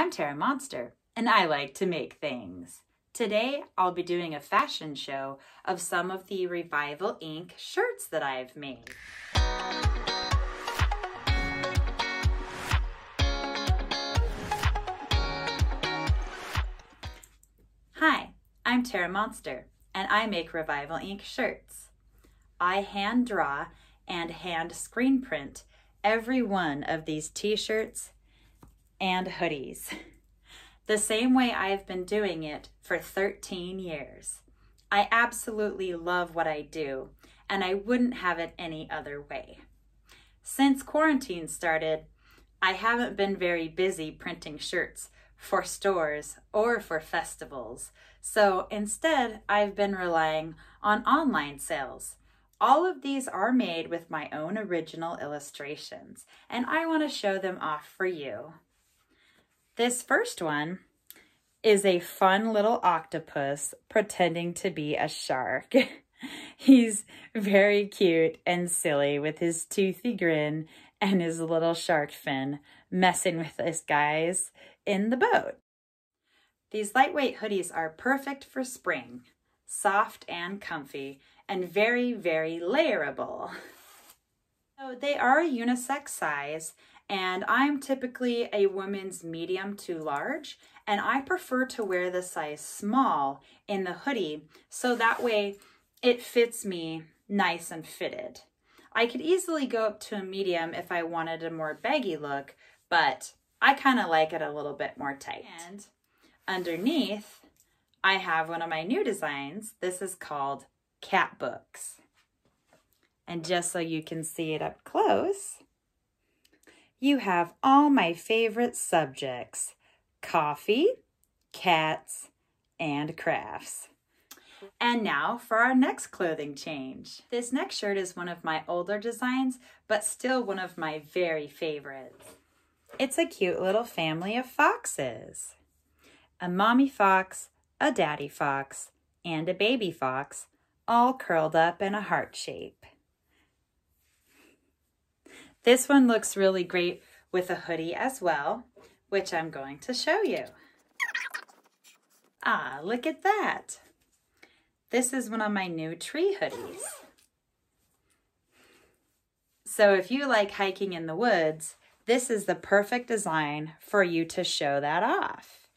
I'm Tara Monster, and I like to make things. Today, I'll be doing a fashion show of some of the Revival Ink shirts that I've made. Hi, I'm Tara Monster, and I make Revival Ink shirts. I hand draw and hand screen print every one of these t-shirts and hoodies, the same way I've been doing it for 13 years. I absolutely love what I do, and I wouldn't have it any other way. Since quarantine started, I haven't been very busy printing shirts for stores or for festivals, so instead I've been relying on online sales. All of these are made with my own original illustrations, and I want to show them off for you. This first one is a fun little octopus pretending to be a shark. He's very cute and silly with his toothy grin and his little shark fin messing with us guys in the boat. These lightweight hoodies are perfect for spring, soft and comfy, and very, very layerable. So they are a unisex size, and I'm typically a woman's medium to large, and I prefer to wear the size small in the hoodie so that way it fits me nice and fitted. I could easily go up to a medium if I wanted a more baggy look, but I kind of like it a little bit more tight. And underneath, I have one of my new designs. This is called Cat Books. And just so you can see it up close, you have all my favorite subjects: coffee, cats, and crafts. And now for our next clothing change. This next shirt is one of my older designs, but still one of my very favorites. It's a cute little family of foxes. A mommy fox, a daddy fox, and a baby fox, all curled up in a heart shape. This one looks really great with a hoodie as well, which I'm going to show you. Ah, look at that. This is one of my new tree hoodies. So if you like hiking in the woods, this is the perfect design for you to show that off.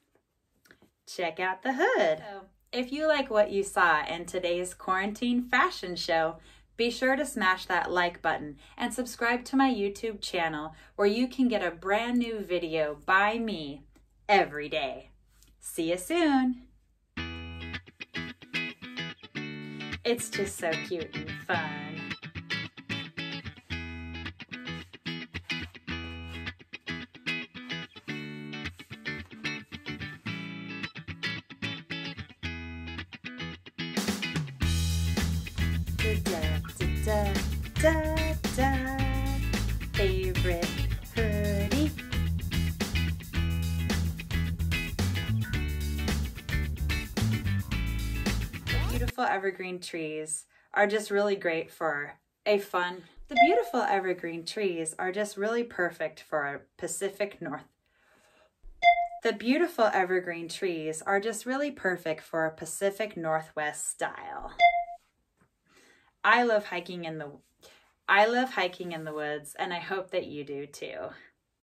Check out the hood. So if you like what you saw in today's quarantine fashion show, be sure to smash that like button and subscribe to my YouTube channel where you can get a brand new video by me every day. See you soon. It's just so cute and fun. Da, da, da, favorite hoodie. Beautiful evergreen trees are just really great for a fun. The beautiful evergreen trees are just really perfect for a Pacific North. The beautiful evergreen trees are just really perfect for a Pacific Northwest style. I love hiking in the woods, and I hope that you do too.